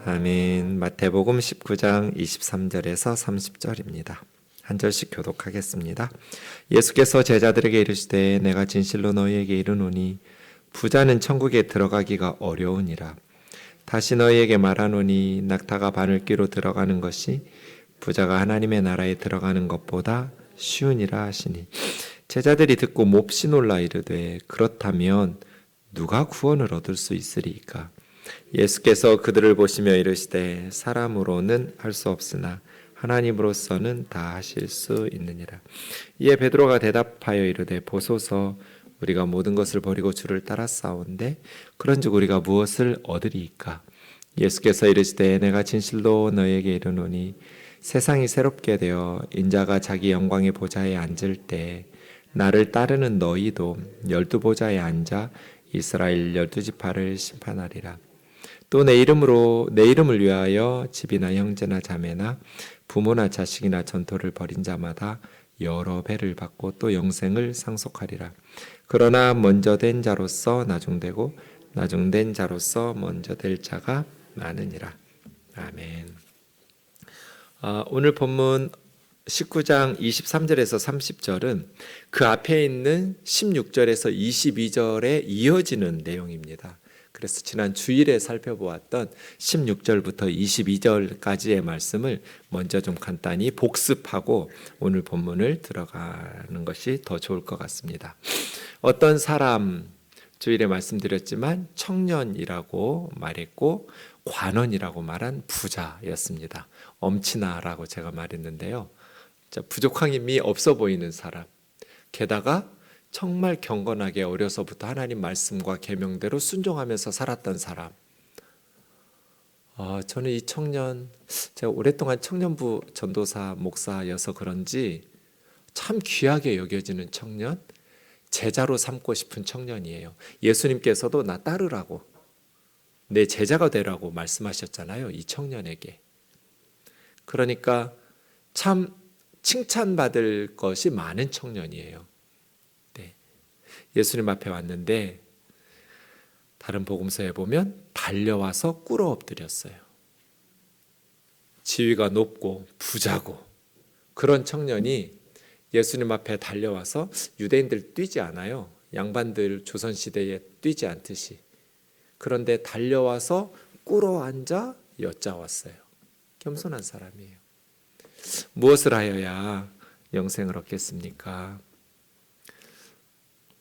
아멘. 마태복음 19장 23절에서 30절입니다. 한 절씩 교독하겠습니다. 예수께서 제자들에게 이르시되 내가 진실로 너희에게 이르노니 부자는 천국에 들어가기가 어려우니라. 다시 너희에게 말하노니 낙타가 바늘귀로 들어가는 것이 부자가 하나님의 나라에 들어가는 것보다 쉬우니라 하시니 제자들이 듣고 몹시 놀라 이르되 그렇다면 누가 구원을 얻을 수 있으리이까? 예수께서 그들을 보시며 이르시되 사람으로는 할 수 없으나 하나님으로서는 다 하실 수 있느니라. 이에 베드로가 대답하여 이르되 보소서 우리가 모든 것을 버리고 주를 따랐사온데 그런즉 우리가 무엇을 얻으리이까? 예수께서 이르시되 내가 진실로 너희에게 이르노니 세상이 새롭게 되어 인자가 자기 영광의 보좌에 앉을 때 나를 따르는 너희도 12보좌에 앉아 이스라엘 12지파를 심판하리라. 또 내 이름을 위하여 집이나 형제나 자매나 부모나 자식이나 전토를 벌인 자마다 여러 배를 받고 또 영생을 상속하리라. 그러나 먼저 된 자로서 나중되고 나중된 자로서 먼저 될 자가 많으니라. 아멘. 오늘 본문 19장 23절에서 30절은 그 앞에 있는 16절에서 22절에 이어지는 내용입니다. 그래서 지난 주일에 살펴보았던 16절부터 22절까지의 말씀을 먼저 좀 간단히 복습하고 오늘 본문을 들어가는 것이 더 좋을 것 같습니다. 어떤 사람, 주일에 말씀드렸지만 청년이라고 말했고 관원이라고 말한 부자였습니다. 엄친아라고 제가 말했는데요. 부족한 힘이 없어 보이는 사람, 게다가 정말 경건하게 어려서부터 하나님 말씀과 계명대로 순종하면서 살았던 사람. 저는 이 청년, 제가 오랫동안 청년부 전도사 목사여서 그런지 참 귀하게 여겨지는 청년, 제자로 삼고 싶은 청년이에요. 예수님께서도 나 따르라고, 내 제자가 되라고 말씀하셨잖아요, 이 청년에게. 그러니까 참 칭찬받을 것이 많은 청년이에요. 네. 예수님 앞에 왔는데 다른 복음서에 보면 달려와서 꿇어 엎드렸어요. 지위가 높고 부자고 그런 청년이 예수님 앞에 달려와서, 유대인들 뛰지 않아요. 양반들 조선시대에 뛰지 않듯이. 그런데 달려와서 꿇어 앉아 여짜왔어요. 겸손한 사람이에요. 무엇을 하여야 영생을 얻겠습니까?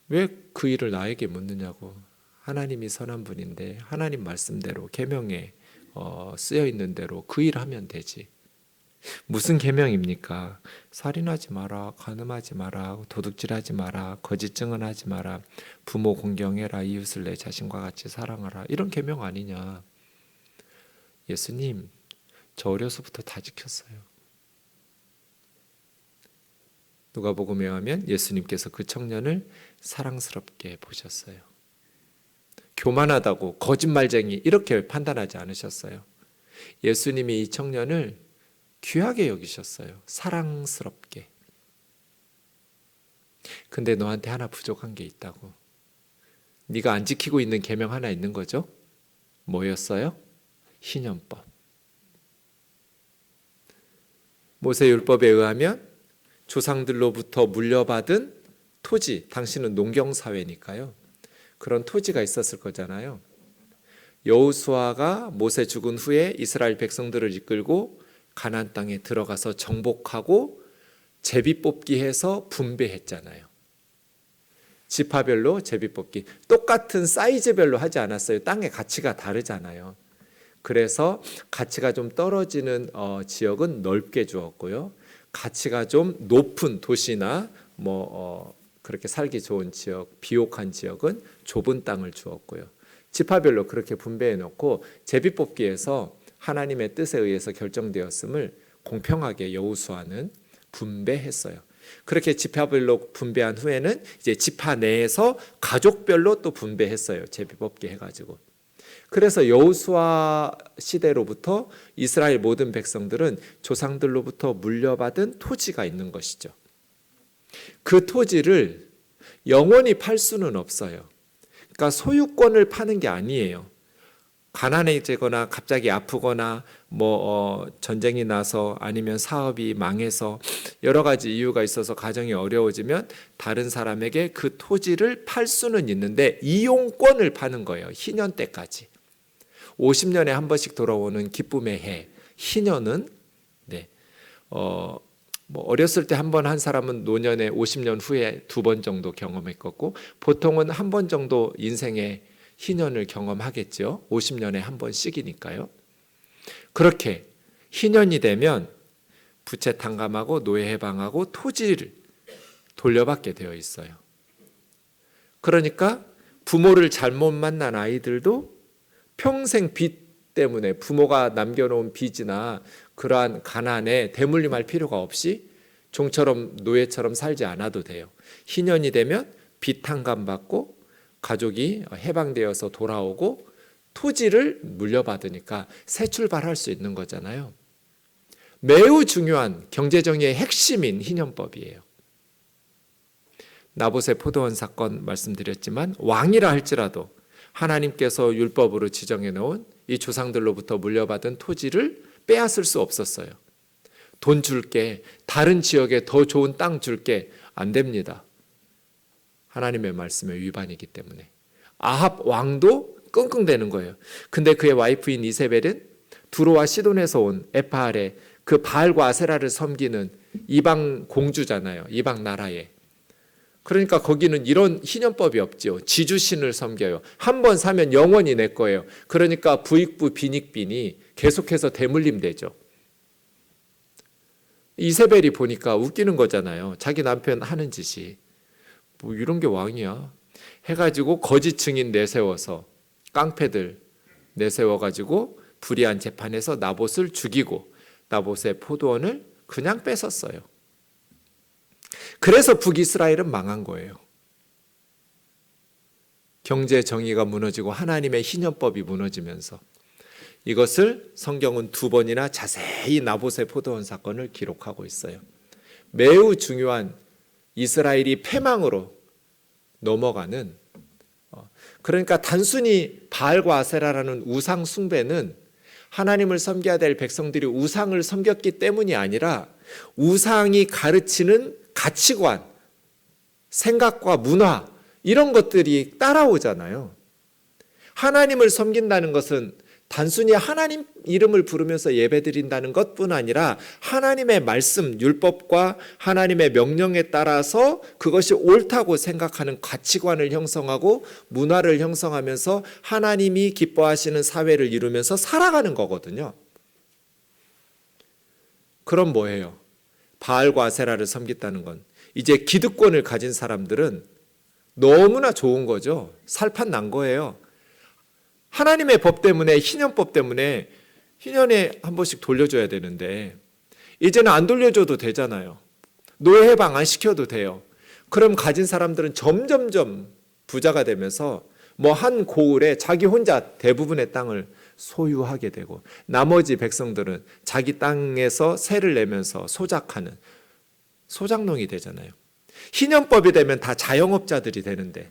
왜 그 일을 나에게 묻느냐고. 하나님이 선한 분인데 하나님 말씀대로 계명에 쓰여 있는 대로 그 일 하면 되지. 무슨 계명입니까? 살인하지 마라, 간음하지 마라, 도둑질하지 마라, 거짓 증언하지 마라, 부모 공경해라, 이웃을 내 자신과 같이 사랑하라, 이런 계명 아니냐. 예수님, 저 어려서부터 다 지켰어요. 누가복음에 의하면 예수님께서 그 청년을 사랑스럽게 보셨어요. 교만하다고, 거짓말쟁이 이렇게 판단하지 않으셨어요. 예수님이 이 청년을 귀하게 여기셨어요. 사랑스럽게. 근데 너한테 하나 부족한 게 있다고. 네가 안 지키고 있는 계명 하나 있는 거죠? 뭐였어요? 희년법. 모세율법에 의하면 조상들로부터 물려받은 토지, 당신은 농경사회니까요. 그런 토지가 있었을 거잖아요. 여호수아가 모세 죽은 후에 이스라엘 백성들을 이끌고 가나안 땅에 들어가서 정복하고 제비 뽑기 해서 분배했잖아요. 지파별로 제비 뽑기. 똑같은 사이즈별로 하지 않았어요. 땅의 가치가 다르잖아요. 그래서 가치가 좀 떨어지는 지역은 넓게 주었고요. 가치가 좀 높은 도시나 그렇게 살기 좋은 지역, 비옥한 지역은 좁은 땅을 주었고요. 지파별로 그렇게 분배해 놓고 제비뽑기에서 하나님의 뜻에 의해서 결정되었음을 공평하게 여호수아는 분배했어요. 그렇게 지파별로 분배한 후에는 이제 지파 내에서 가족별로 또 분배했어요. 제비뽑기 해가지고. 그래서 여호수아 시대로부터 이스라엘 모든 백성들은 조상들로부터 물려받은 토지가 있는 것이죠. 그 토지를 영원히 팔 수는 없어요. 그러니까 소유권을 파는 게 아니에요. 가난해지거나 갑자기 아프거나 전쟁이 나서 아니면 사업이 망해서 여러 가지 이유가 있어서 가정이 어려워지면 다른 사람에게 그 토지를 팔 수는 있는데 이용권을 파는 거예요. 희년 때까지. 50년에 한 번씩 돌아오는 기쁨의 해. 희년은 어렸을 때 한 번 한 사람은 노년에 50년 후에 2번 정도 경험했고 보통은 한 번 정도 인생에 희년을 경험하겠죠. 50년에 한 번씩이니까요. 그렇게 희년이 되면 부채 탕감하고 노예 해방하고 토지를 돌려받게 되어 있어요. 그러니까 부모를 잘못 만난 아이들도 평생 빚 때문에 부모가 남겨놓은 빚이나 그러한 가난에 대물림할 필요가 없이 종처럼 노예처럼 살지 않아도 돼요. 희년이 되면 빚 탕감받고 가족이 해방되어서 돌아오고 토지를 물려받으니까 새 출발할 수 있는 거잖아요. 매우 중요한 경제정의의 핵심인 희년법이에요. 나봇의 포도원 사건 말씀드렸지만 왕이라 할지라도 하나님께서 율법으로 지정해 놓은 이 조상들로부터 물려받은 토지를 빼앗을 수 없었어요. 돈 줄게, 다른 지역에 더 좋은 땅 줄게, 안 됩니다. 하나님의 말씀의 위반이기 때문에. 아합 왕도 끙끙대는 거예요. 근데 그의 와이프인 이세벨은 두로와 시돈에서 온 에파알의 그 바알과 아세라를 섬기는 이방 공주잖아요. 이방 나라에. 그러니까 거기는 이런 희년법이 없죠. 지주신을 섬겨요. 한 번 사면 영원히 내 거예요. 그러니까 부익부 빈익빈이 계속해서 대물림 되죠. 이세벨이 보니까 웃기는 거잖아요. 자기 남편 하는 짓이. 뭐 이런 게 왕이야. 해가지고 거짓 증인 내세워서 깡패들 내세워가지고 불의한 재판에서 나봇을 죽이고 나봇의 포도원을 그냥 뺏었어요. 그래서 북이스라엘은 망한 거예요. 경제 정의가 무너지고 하나님의 희년법이 무너지면서 이것을 성경은 2번이나 자세히 나봇의 포도원 사건을 기록하고 있어요. 매우 중요한 이스라엘이 패망으로 넘어가는, 그러니까 단순히 바알과 아세라라는 우상 숭배는 하나님을 섬겨야 될 백성들이 우상을 섬겼기 때문이 아니라 우상이 가르치는 가치관, 생각과 문화 이런 것들이 따라오잖아요. 하나님을 섬긴다는 것은 단순히 하나님 이름을 부르면서 예배드린다는 것뿐 아니라 하나님의 말씀, 율법과 하나님의 명령에 따라서 그것이 옳다고 생각하는 가치관을 형성하고 문화를 형성하면서 하나님이 기뻐하시는 사회를 이루면서 살아가는 거거든요. 그럼 뭐예요? 바알과 아세라를 섬겼다는 건 이제 기득권을 가진 사람들은 너무나 좋은 거죠. 살판 난 거예요. 하나님의 법 때문에, 희년법 때문에 희년에 한 번씩 돌려줘야 되는데 이제는 안 돌려줘도 되잖아요. 노예 해방 안 시켜도 돼요. 그럼 가진 사람들은 점점점 부자가 되면서 한 고을에 자기 혼자 대부분의 땅을 소유하게 되고 나머지 백성들은 자기 땅에서 세를 내면서 소작하는 소작농이 되잖아요. 희년법이 되면 다 자영업자들이 되는데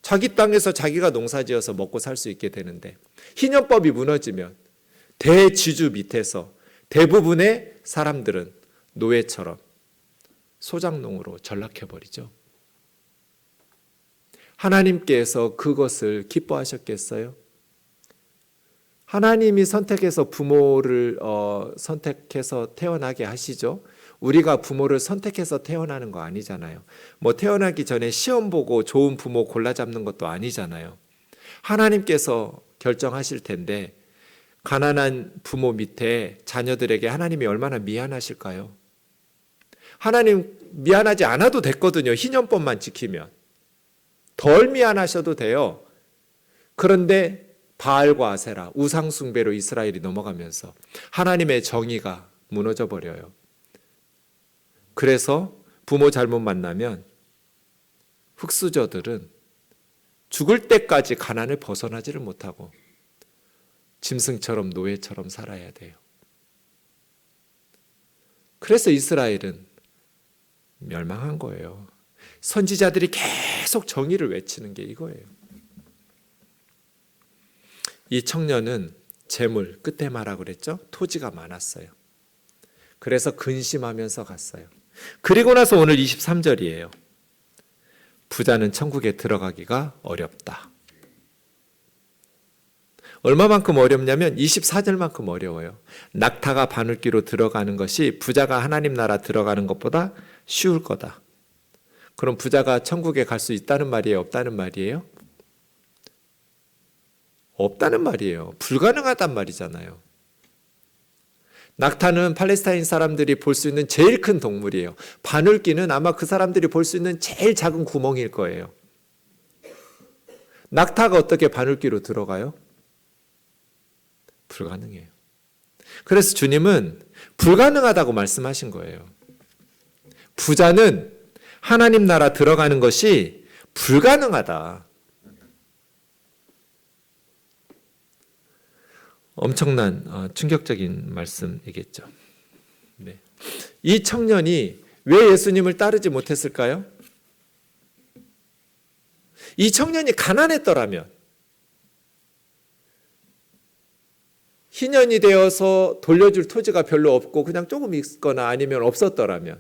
자기 땅에서 자기가 농사지어서 먹고 살 수 있게 되는데 희년법이 무너지면 대지주 밑에서 대부분의 사람들은 노예처럼 소작농으로 전락해버리죠. 하나님께서 그것을 기뻐하셨겠어요? 하나님이 선택해서 부모를 선택해서 태어나게 하시죠. 우리가 부모를 선택해서 태어나는 거 아니잖아요. 태어나기 전에 시험 보고 좋은 부모 골라 잡는 것도 아니잖아요. 하나님께서 결정하실 텐데 가난한 부모 밑에 자녀들에게 하나님이 얼마나 미안하실까요? 하나님 미안하지 않아도 됐거든요. 희년법만 지키면. 덜 미안하셔도 돼요. 그런데 바알과 아세라, 우상 숭배로 이스라엘이 넘어가면서 하나님의 정의가 무너져 버려요. 그래서 부모 잘못 만나면 흙수저들은 죽을 때까지 가난을 벗어나지를 못하고 짐승처럼 노예처럼 살아야 돼요. 그래서 이스라엘은 멸망한 거예요. 선지자들이 계속 정의를 외치는 게 이거예요. 이 청년은 재물, 끝에 말하고 그랬죠? 토지가 많았어요. 그래서 근심하면서 갔어요. 그리고 나서 오늘 23절이에요. 부자는 천국에 들어가기가 어렵다. 얼마만큼 어렵냐면 24절만큼 어려워요. 낙타가 바늘귀로 들어가는 것이 부자가 하나님 나라 들어가는 것보다 쉬울 거다. 그럼 부자가 천국에 갈 수 있다는 말이에요? 없다는 말이에요? 없다는 말이에요. 불가능하단 말이잖아요. 낙타는 팔레스타인 사람들이 볼 수 있는 제일 큰 동물이에요. 바늘귀는 아마 그 사람들이 볼 수 있는 제일 작은 구멍일 거예요. 낙타가 어떻게 바늘귀로 들어가요? 불가능해요. 그래서 주님은 불가능하다고 말씀하신 거예요. 부자는 하나님 나라 들어가는 것이 불가능하다. 엄청난 충격적인 말씀이겠죠. 네. 이 청년이 왜 예수님을 따르지 못했을까요? 이 청년이 가난했더라면, 희년이 되어서 돌려줄 토지가 별로 없고 그냥 조금 있거나 아니면 없었더라면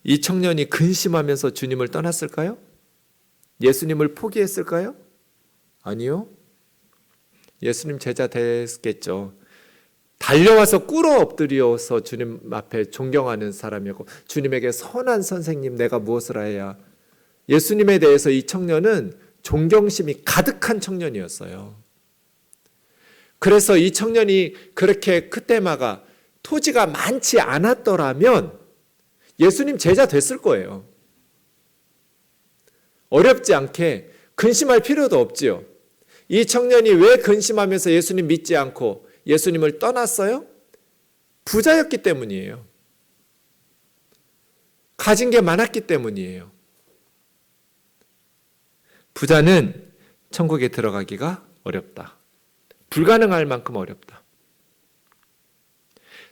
이 청년이 근심하면서 주님을 떠났을까요? 예수님을 포기했을까요? 아니요. 예수님 제자 됐겠죠. 달려와서 꿇어 엎드려서 주님 앞에 존경하는 사람이었고, 주님에게 선한 선생님 내가 무엇을 해야. 예수님에 대해서 이 청년은 존경심이 가득한 청년이었어요. 그래서 이 청년이 그렇게 그때마가 토지가 많지 않았더라면 예수님 제자 됐을 거예요. 어렵지 않게 근심할 필요도 없지요. 이 청년이 왜 근심하면서 예수님 믿지 않고 예수님을 떠났어요? 부자였기 때문이에요. 가진 게 많았기 때문이에요. 부자는 천국에 들어가기가 어렵다. 불가능할 만큼 어렵다.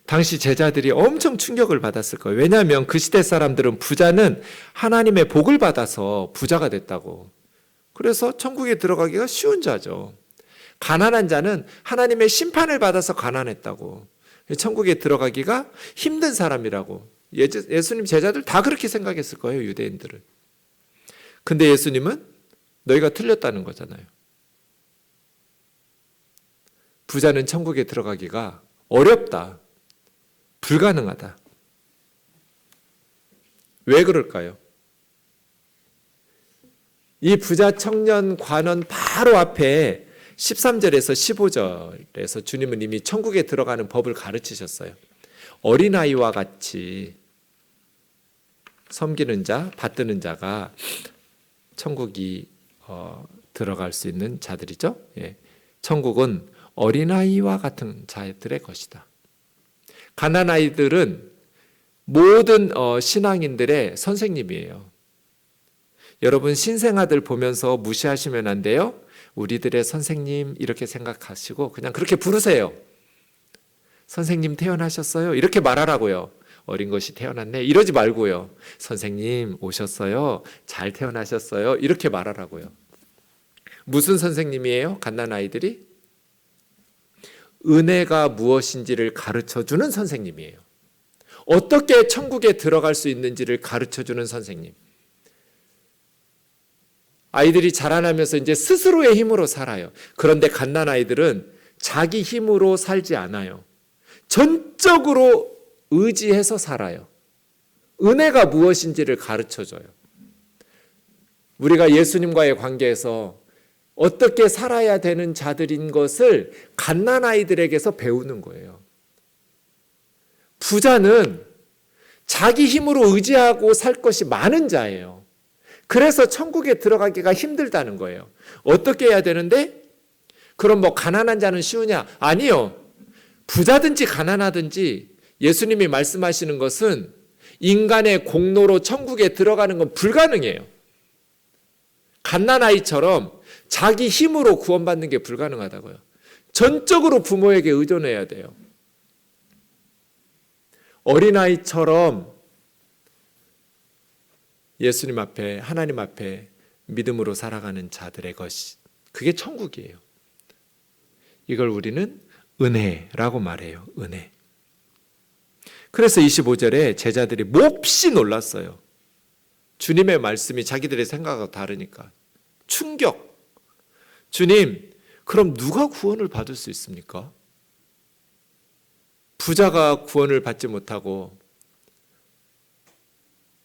당시 제자들이 엄청 충격을 받았을 거예요. 왜냐하면 그 시대 사람들은 부자는 하나님의 복을 받아서 부자가 됐다고. 그래서 천국에 들어가기가 쉬운 자죠. 가난한 자는 하나님의 심판을 받아서 가난했다고. 천국에 들어가기가 힘든 사람이라고. 예수님 제자들 다 그렇게 생각했을 거예요, 유대인들은. 근데 예수님은 너희가 틀렸다는 거잖아요. 부자는 천국에 들어가기가 어렵다. 불가능하다. 왜 그럴까요? 이 부자 청년 관원 바로 앞에 13절에서 15절에서 주님은 이미 천국에 들어가는 법을 가르치셨어요. 어린아이와 같이 섬기는 자, 받드는 자가 천국이 들어갈 수 있는 자들이죠. 예. 천국은 어린아이와 같은 자들의 것이다. 가난아이들은 모든 신앙인들의 선생님이에요. 여러분 신생아들 보면서 무시하시면 안 돼요. 우리들의 선생님 이렇게 생각하시고 그냥 그렇게 부르세요. 선생님 태어나셨어요? 이렇게 말하라고요. 어린 것이 태어났네 이러지 말고요. 선생님 오셨어요? 잘 태어나셨어요? 이렇게 말하라고요. 무슨 선생님이에요? 갓난아이들이? 은혜가 무엇인지를 가르쳐주는 선생님이에요. 어떻게 천국에 들어갈 수 있는지를 가르쳐주는 선생님. 아이들이 자라나면서 이제 스스로의 힘으로 살아요. 그런데 갓난아이들은 자기 힘으로 살지 않아요. 전적으로 의지해서 살아요. 은혜가 무엇인지를 가르쳐줘요. 우리가 예수님과의 관계에서 어떻게 살아야 되는 자들인 것을 갓난아이들에게서 배우는 거예요. 부자는 자기 힘으로 의지하고 살 것이 많은 자예요. 그래서 천국에 들어가기가 힘들다는 거예요. 어떻게 해야 되는데? 그럼 뭐 가난한 자는 쉬우냐? 아니요. 부자든지 가난하든지 예수님이 말씀하시는 것은 인간의 공로로 천국에 들어가는 건 불가능해요. 갓난아이처럼 자기 힘으로 구원받는 게 불가능하다고요. 전적으로 부모에게 의존해야 돼요. 어린아이처럼 예수님 앞에 하나님 앞에 믿음으로 살아가는 자들의 것이 그게 천국이에요. 이걸 우리는 은혜라고 말해요. 은혜. 그래서 25절에 제자들이 몹시 놀랐어요. 주님의 말씀이 자기들의 생각과 다르니까. 충격. 주님, 그럼 누가 구원을 받을 수 있습니까? 부자가 구원을 받지 못하고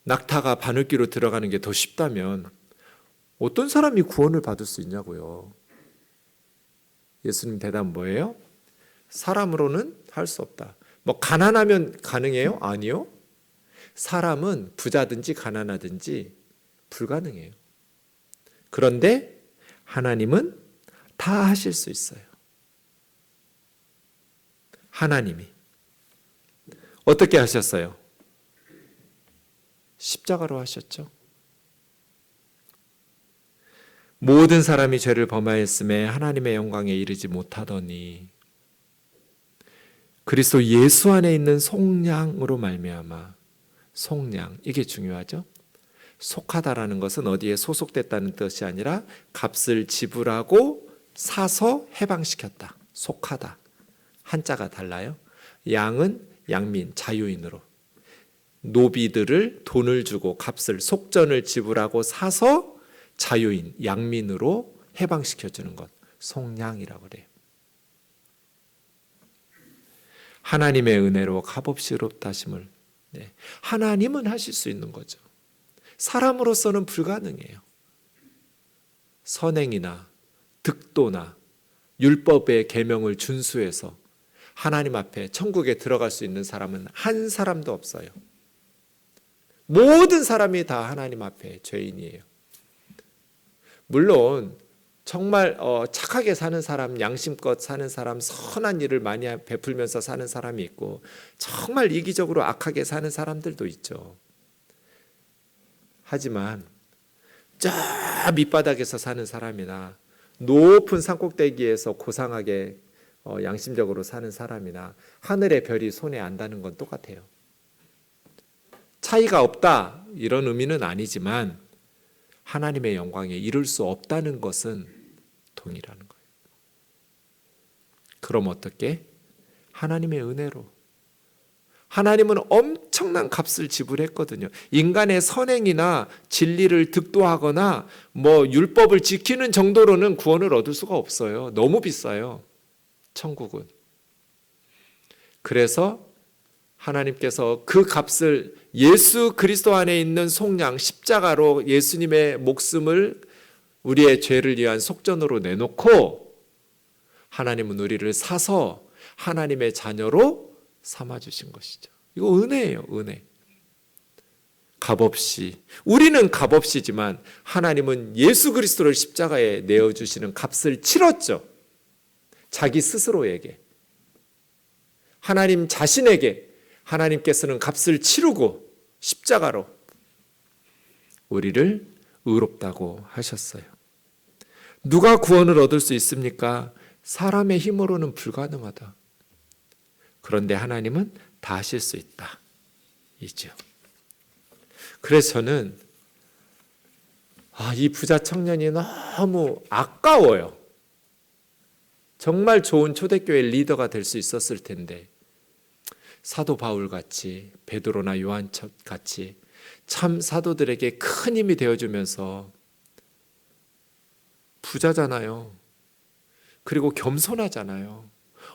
낙타가 바늘귀로 들어가는 게 더 쉽다면 어떤 사람이 구원을 받을 수 있냐고요. 예수님 대답 뭐예요? 사람으로는 할 수 없다. 뭐 가난하면 가능해요? 아니요. 사람은 부자든지 가난하든지 불가능해요. 그런데 하나님은 다 하실 수 있어요. 하나님이 어떻게 하셨어요? 십자가로 하셨죠. 모든 사람이 죄를 범하였음에 하나님의 영광에 이르지 못하더니 그리스도 예수 안에 있는 속량으로 말미암아, 속량, 이게 중요하죠. 속하다라는 것은 어디에 소속됐다는 뜻이 아니라 값을 지불하고 사서 해방시켰다. 속하다. 한자가 달라요. 양은 양민, 자유인으로, 노비들을 돈을 주고 값을, 속전을 지불하고 사서 자유인, 양민으로 해방시켜주는 것, 속량이라고 그래요. 하나님의 은혜로 값없이 의롭다 하심을, 하나님은 하실 수 있는 거죠. 사람으로서는 불가능해요. 선행이나 득도나 율법의 계명을 준수해서 하나님 앞에 천국에 들어갈 수 있는 사람은 한 사람도 없어요. 모든 사람이 다 하나님 앞에 죄인이에요. 물론 정말 착하게 사는 사람, 양심껏 사는 사람, 선한 일을 많이 베풀면서 사는 사람이 있고 정말 이기적으로 악하게 사는 사람들도 있죠. 하지만 저 밑바닥에서 사는 사람이나 높은 산꼭대기에서 고상하게 양심적으로 사는 사람이나 하늘의 별이 손에 안 닿는 건 똑같아요. 차이가 없다 이런 의미는 아니지만 하나님의 영광에 이룰 수 없다는 것은 동일하는 거예요. 그럼 어떻게? 하나님의 은혜로. 하나님은 엄청난 값을 지불했거든요. 인간의 선행이나 진리를 득도하거나 율법을 지키는 정도로는 구원을 얻을 수가 없어요. 너무 비싸요. 천국은. 그래서 하나님께서 그 값을 예수 그리스도 안에 있는 속량 십자가로 예수님의 목숨을 우리의 죄를 위한 속전으로 내놓고 하나님은 우리를 사서 하나님의 자녀로 삼아주신 것이죠. 이거 은혜예요. 은혜. 값없이. 우리는 값없이지만 하나님은 예수 그리스도를 십자가에 내어주시는 값을 치렀죠. 자기 스스로에게. 하나님 자신에게 하나님께서는 값을 치르고 십자가로 우리를 의롭다고 하셨어요. 누가 구원을 얻을 수 있습니까? 사람의 힘으로는 불가능하다. 그런데 하나님은 다 하실 수 있다. 이죠. 그래서 저는 이 부자 청년이 너무 아까워요. 정말 좋은 초대교회 리더가 될 수 있었을 텐데 사도 바울 같이 베드로나 요한 같이 참 사도들에게 큰 힘이 되어주면서 부자잖아요. 그리고 겸손하잖아요.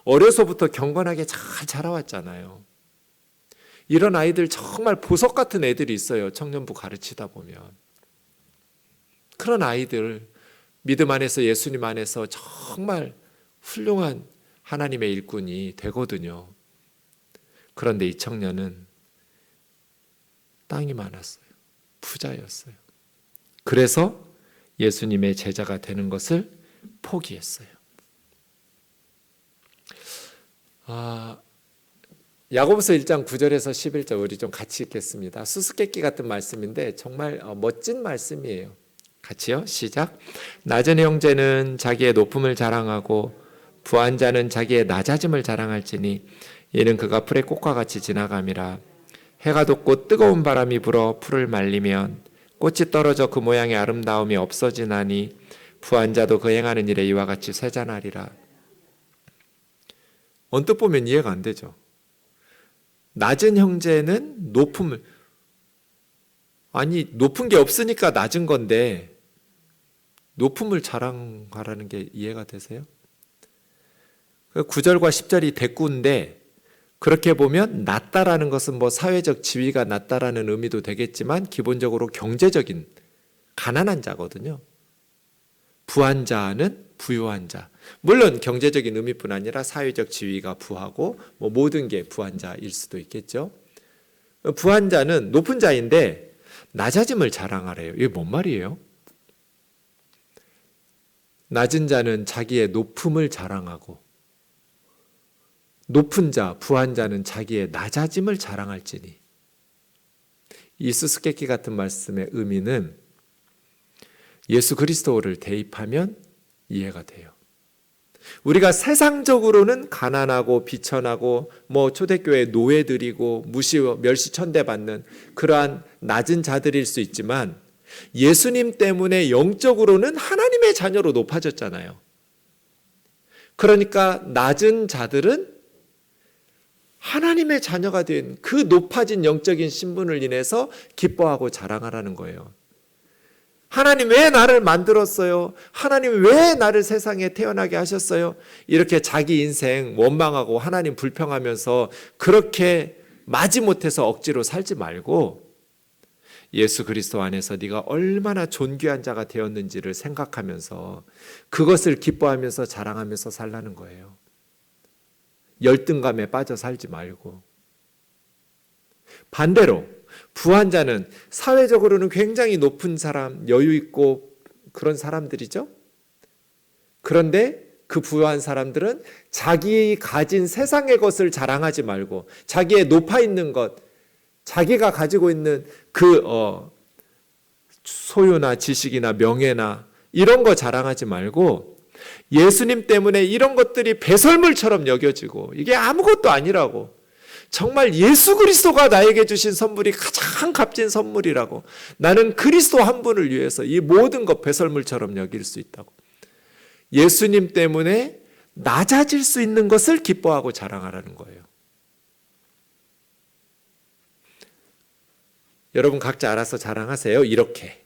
어려서부터 경건하게 잘 자라왔잖아요. 이런 아이들 정말 보석 같은 애들이 있어요. 청년부 가르치다 보면. 그런 아이들 믿음 안에서 예수님 안에서 정말 훌륭한 하나님의 일꾼이 되거든요. 그런데 이 청년은 땅이 많았어요. 부자였어요. 그래서 예수님의 제자가 되는 것을 포기했어요. 야고보서 1장 9절에서 11절 우리 좀 같이 읽겠습니다. 수수께끼 같은 말씀인데 정말 멋진 말씀이에요. 같이요. 시작. 낮은 형제는 자기의 높음을 자랑하고 부한 자는 자기의 낮아짐을 자랑할지니 이는 그가 풀의 꽃과 같이 지나감이라. 해가 돋고 뜨거운 바람이 불어 풀을 말리면 꽃이 떨어져 그 모양의 아름다움이 없어지나니 부한 자도 그 행하는 일에 이와 같이 쇠잔하리라. 언뜻 보면 이해가 안 되죠. 낮은 형제는 높음을, 아니 높은 게 없으니까 낮은 건데 높음을 자랑하라는 게 이해가 되세요? 9절과 10절이 대꾸인데, 그렇게 보면 낮다라는 것은 뭐 사회적 지위가 낮다라는 의미도 되겠지만 기본적으로 경제적인 가난한 자거든요. 부한 자는 부유한 자. 물론 경제적인 의미뿐 아니라 사회적 지위가 부하고 뭐 모든 게 부한 자일 수도 있겠죠. 부한 자는 높은 자인데 낮아짐을 자랑하래요. 이게 뭔 말이에요? 낮은 자는 자기의 높음을 자랑하고 높은 자, 부한 자는 자기의 낮아짐을 자랑할지니. 이 수수께끼 같은 말씀의 의미는 예수 그리스도를 대입하면 이해가 돼요. 우리가 세상적으로는 가난하고 비천하고 뭐 초대교회 노예들이고 무시 멸시천대받는 그러한 낮은 자들일 수 있지만 예수님 때문에 영적으로는 하나님의 자녀로 높아졌잖아요. 그러니까 낮은 자들은 하나님의 자녀가 된 그 높아진 영적인 신분을 인해서 기뻐하고 자랑하라는 거예요. 하나님 왜 나를 만들었어요? 하나님 왜 나를 세상에 태어나게 하셨어요? 이렇게 자기 인생 원망하고 하나님 불평하면서 그렇게 마지못해서 억지로 살지 말고 예수 그리스도 안에서 네가 얼마나 존귀한 자가 되었는지를 생각하면서 그것을 기뻐하면서 자랑하면서 살라는 거예요. 열등감에 빠져 살지 말고. 반대로 부한 자는 사회적으로는 굉장히 높은 사람, 여유 있고 그런 사람들이죠. 그런데 그 부한 사람들은 자기 가진 세상의 것을 자랑하지 말고 자기의 높아 있는 것, 자기가 가지고 있는 그 소유나 지식이나 명예나 이런 거 자랑하지 말고 예수님 때문에 이런 것들이 배설물처럼 여겨지고 이게 아무것도 아니라고, 정말 예수 그리스도가 나에게 주신 선물이 가장 값진 선물이라고, 나는 그리스도 한 분을 위해서 이 모든 것 배설물처럼 여길 수 있다고, 예수님 때문에 낮아질 수 있는 것을 기뻐하고 자랑하라는 거예요. 여러분 각자 알아서 자랑하세요. 이렇게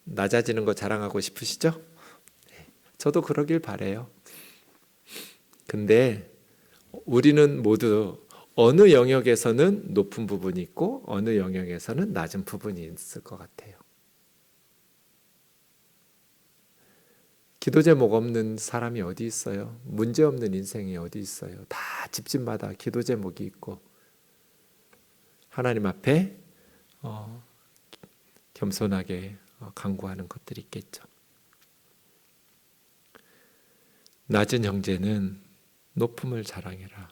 낮아지는 거 자랑하고 싶으시죠? 저도 그러길 바라요. 근데 우리는 모두 어느 영역에서는 높은 부분이 있고 어느 영역에서는 낮은 부분이 있을 것 같아요. 기도 제목 없는 사람이 어디 있어요? 문제 없는 인생이 어디 있어요? 다 집집마다 기도 제목이 있고 하나님 앞에 겸손하게 간구하는 것들이 있겠죠. 낮은 형제는 높음을 자랑해라.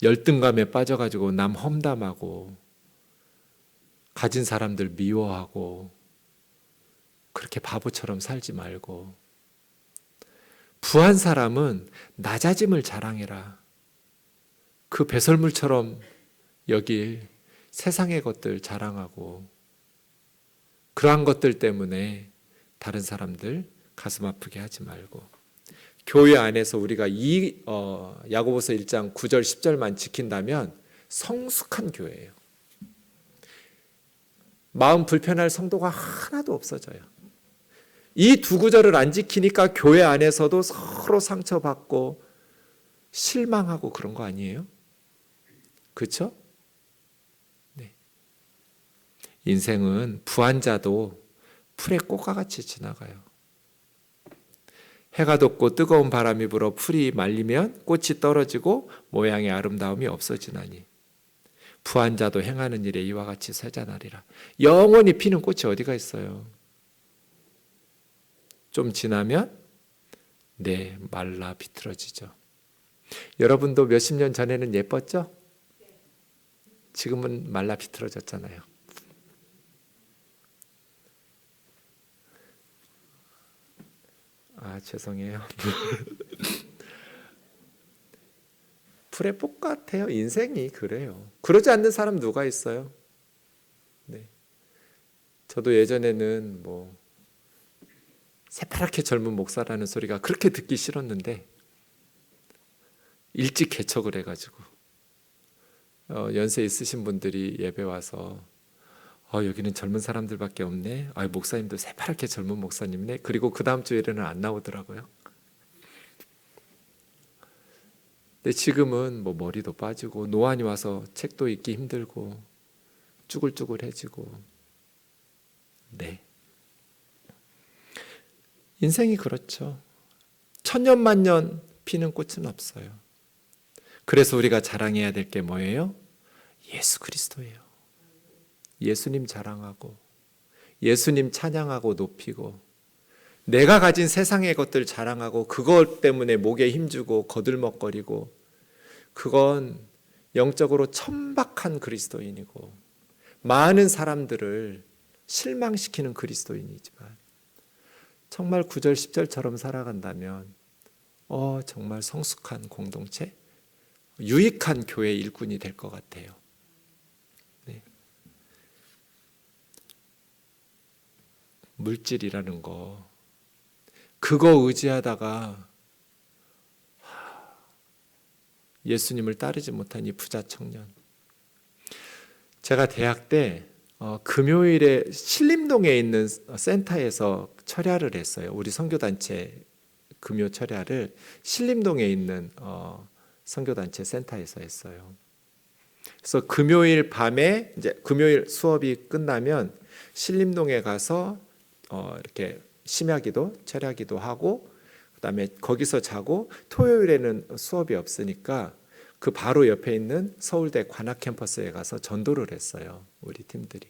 열등감에 빠져가지고 남 험담하고 가진 사람들 미워하고 그렇게 바보처럼 살지 말고, 부한 사람은 낮아짐을 자랑해라. 그 배설물처럼 여길 세상의 것들 자랑하고 그러한 것들 때문에 다른 사람들 가슴 아프게 하지 말고, 교회 안에서 우리가 이 야고보서 1장 9절 10절만 지킨다면 성숙한 교회예요. 마음 불편할 성도가 하나도 없어져요. 이 두 구절을 안 지키니까 교회 안에서도 서로 상처받고 실망하고 그런 거 아니에요? 그렇죠? 네. 인생은 부한 자도 풀의 꽃과 같이 지나가요. 해가 돋고 뜨거운 바람이 불어 풀이 말리면 꽃이 떨어지고 모양의 아름다움이 없어지나니 부한 자도 행하는 일에 이와 같이 쇠잔하리라. 영원히 피는 꽃이 어디가 있어요? 좀 지나면 말라 비틀어지죠. 여러분도 몇십 년 전에는 예뻤죠? 지금은 말라 비틀어졌잖아요. 죄송해요. 풀의 꽃 같아요. 인생이 그래요. 그러지 않는 사람 누가 있어요? 저도 예전에는 뭐 새파랗게 젊은 목사라는 소리가 그렇게 듣기 싫었는데 일찍 개척을 해가지고 연세 있으신 분들이 예배 와서 여기는 젊은 사람들밖에 없네. 목사님도 새파랗게 젊은 목사님이네. 그리고 그 다음 주에는 안 나오더라고요. 근데 지금은 뭐 머리도 빠지고 노안이 와서 책도 읽기 힘들고 쭈글쭈글해지고. 네. 인생이 그렇죠. 천년만년 피는 꽃은 없어요. 그래서 우리가 자랑해야 될 게 뭐예요? 예수 그리스도예요. 예수님 자랑하고 예수님 찬양하고 높이고 내가 가진 세상의 것들 자랑하고 그것 때문에 목에 힘주고 거들먹거리고 그건 영적으로 천박한 그리스도인이고 많은 사람들을 실망시키는 그리스도인이지만 정말 9절 10절처럼 살아간다면 정말 성숙한 공동체, 유익한 교회 일꾼이 될 것 같아요. 네. 물질이라는 거 그거 의지하다가 예수님을 따르지 못한 이 부자 청년. 제가 대학 때 금요일에 신림동에 있는 센터에서 철야를 했어요. 우리 선교단체 금요 철야를 신림동에 있는 선교단체 센터에서 했어요. 그래서 금요일 밤에 이제 금요일 수업이 끝나면 신림동에 가서 이렇게 심야기도, 철야기도 하고 그다음에 거기서 자고 토요일에는 수업이 없으니까 그 바로 옆에 있는 서울대 관악 캠퍼스에 가서 전도를 했어요. 우리 팀들이.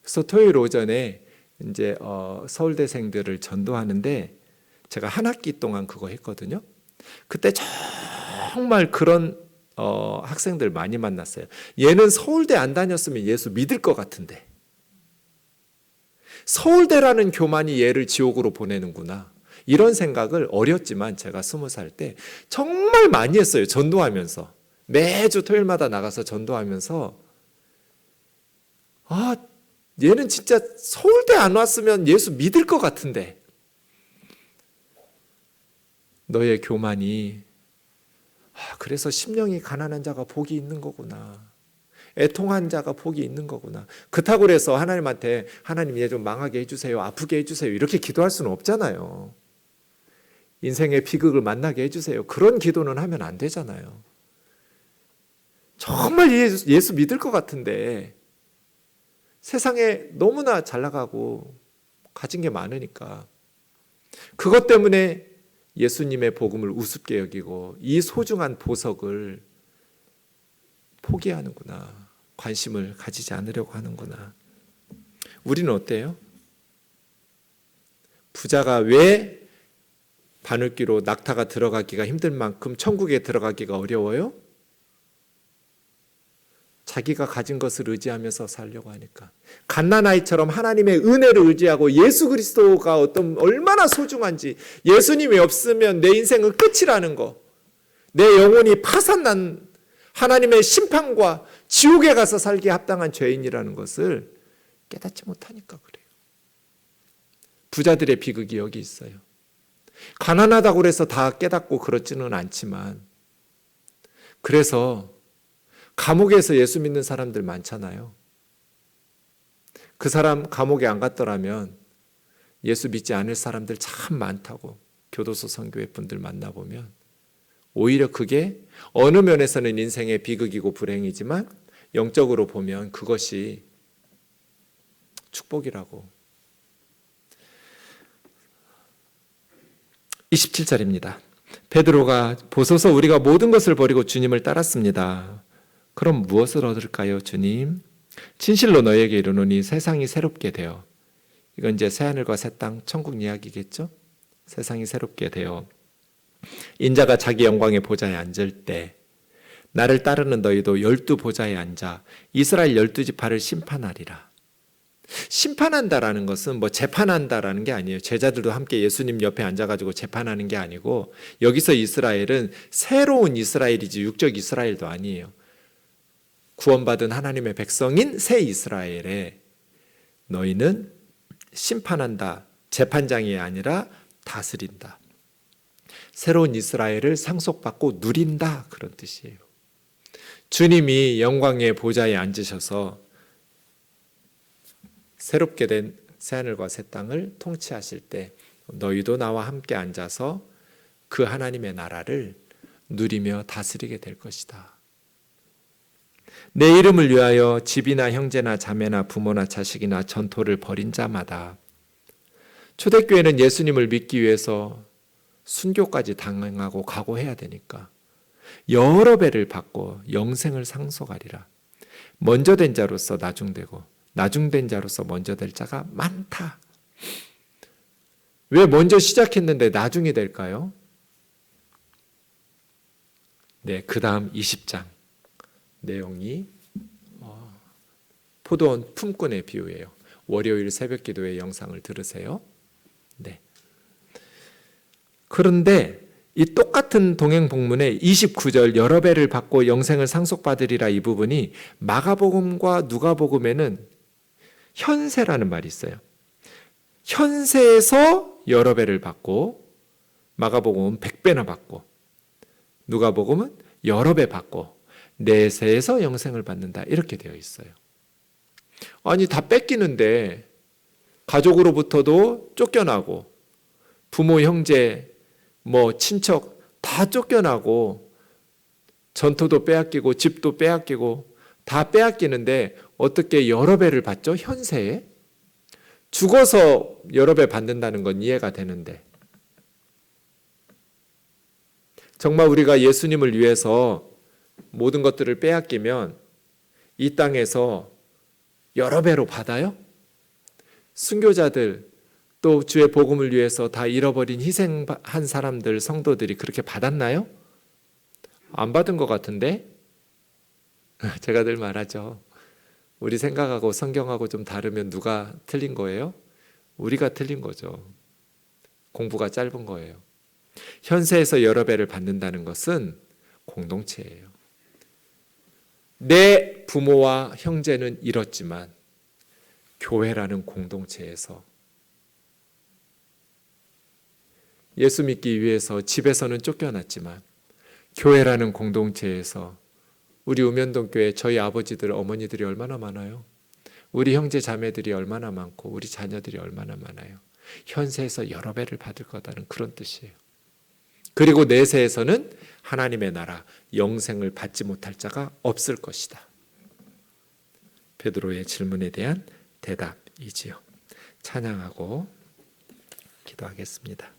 그래서 토요일 오전에 이제 서울대생들을 전도하는데 제가 한 학기 동안 그거 했거든요. 그때 정말 그런 학생들 많이 만났어요. 얘는 서울대 안 다녔으면 예수 믿을 것 같은데 서울대라는 교만이 얘를 지옥으로 보내는구나. 이런 생각을 어렸지만 제가 20살 때 정말 많이 했어요. 전도하면서. 매주 토요일마다 나가서 전도하면서 얘는 진짜 서울대 안 왔으면 예수 믿을 것 같은데 너의 교만이 그래서 심령이 가난한 자가 복이 있는 거구나. 애통한 자가 복이 있는 거구나. 그렇다고 해서 하나님한테 하나님 얘 좀 망하게 해주세요. 아프게 해주세요. 이렇게 기도할 수는 없잖아요. 인생의 비극을 만나게 해주세요. 그런 기도는 하면 안 되잖아요. 정말 예수 믿을 것 같은데 세상에 너무나 잘 나가고 가진 게 많으니까 그것 때문에 예수님의 복음을 우습게 여기고 이 소중한 보석을 포기하는구나. 관심을 가지지 않으려고 하는구나. 우리는 어때요? 부자가 왜 바늘귀로 낙타가 들어가기가 힘들 만큼 천국에 들어가기가 어려워요? 자기가 가진 것을 의지하면서 살려고 하니까. 갓난아이처럼 하나님의 은혜를 의지하고 예수 그리스도가 얼마나 소중한지, 예수님이 없으면 내 인생은 끝이라는 거, 내 영혼이 파산난 하나님의 심판과 지옥에 가서 살기에 합당한 죄인이라는 것을 깨닫지 못하니까 그래요. 부자들의 비극이 여기 있어요. 가난하다고 해서 다 깨닫고 그렇지는 않지만, 그래서 감옥에서 예수 믿는 사람들 많잖아요. 그 사람 감옥에 안 갔더라면 예수 믿지 않을 사람들 참 많다고 교도소 선교회 분들 만나보면 오히려 그게 어느 면에서는 인생의 비극이고 불행이지만 영적으로 보면 그것이 축복이라고. 27절입니다. 베드로가 보소서 우리가 모든 것을 버리고 주님을 따랐습니다. 그럼 무엇을 얻을까요, 주님? 진실로 너에게 이르노니 세상이 새롭게 되어, 이건 이제 새하늘과 새 땅 천국 이야기겠죠? 세상이 새롭게 되어 인자가 자기 영광의 보좌에 앉을 때 나를 따르는 너희도 12 보좌에 앉아 이스라엘 12지파를 심판하리라. 심판한다라는 것은 뭐 재판한다라는 게 아니에요. 제자들도 함께 예수님 옆에 앉아가지고 재판하는 게 아니고, 여기서 이스라엘은 새로운 이스라엘이지 육적 이스라엘도 아니에요. 구원받은 하나님의 백성인 새 이스라엘에 너희는 심판한다. 재판장이 아니라 다스린다. 새로운 이스라엘을 상속받고 누린다. 그런 뜻이에요. 주님이 영광의 보좌에 앉으셔서 새롭게 된 새하늘과 새 땅을 통치하실 때 너희도 나와 함께 앉아서 그 하나님의 나라를 누리며 다스리게 될 것이다. 내 이름을 위하여 집이나 형제나 자매나 부모나 자식이나 전토를 벌인 자마다, 초대교회는 예수님을 믿기 위해서 순교까지 당하고 각오해야 되니까 여러 배를 받고 영생을 상속하리라. 먼저 된 자로서 나중되고 나중된 자로서 먼저 될 자가 많다. 왜 먼저 시작했는데 나중이 될까요? 네, 그 다음 20장 내용이 포도원 품꾼의 비유예요. 월요일 새벽 기도의 영상을 들으세요. 네. 그런데 이 똑같은 동행 본문의 29절 여러 배를 받고 영생을 상속받으리라 이 부분이 마가복음과 누가복음에는 현세라는 말이 있어요. 현세에서 여러 배를 받고, 마가복음은 100배나 받고, 누가복음은 여러 배 받고 내세에서 영생을 받는다, 이렇게 되어 있어요. 아니, 다 뺏기는데 가족으로부터도 쫓겨나고 부모, 형제, 친척 다 쫓겨나고 전토도 빼앗기고 집도 빼앗기고 다 빼앗기는데 어떻게 여러 배를 받죠? 현세에? 죽어서 여러 배 받는다는 건 이해가 되는데, 정말 우리가 예수님을 위해서 모든 것들을 빼앗기면 이 땅에서 여러 배로 받아요? 순교자들, 또 주의 복음을 위해서 다 잃어버린 희생한 사람들, 성도들이 그렇게 받았나요? 안 받은 것 같은데? 제가 늘 말하죠. 우리 생각하고 성경하고 좀 다르면 누가 틀린 거예요? 우리가 틀린 거죠. 공부가 짧은 거예요. 현세에서 여러 배를 받는다는 것은 공동체예요. 내 부모와 형제는 잃었지만 교회라는 공동체에서 예수 믿기 위해서 집에서는 쫓겨났지만 교회라는 공동체에서 우리 우면동교회 저희 아버지들, 어머니들이 얼마나 많아요? 우리 형제 자매들이 얼마나 많고 우리 자녀들이 얼마나 많아요? 현세에서 여러 배를 받을 거다는 그런 뜻이에요. 그리고 내세에서는 하나님의 나라, 영생을 받지 못할 자가 없을 것이다. 베드로의 질문에 대한 대답이지요. 찬양하고 기도하겠습니다.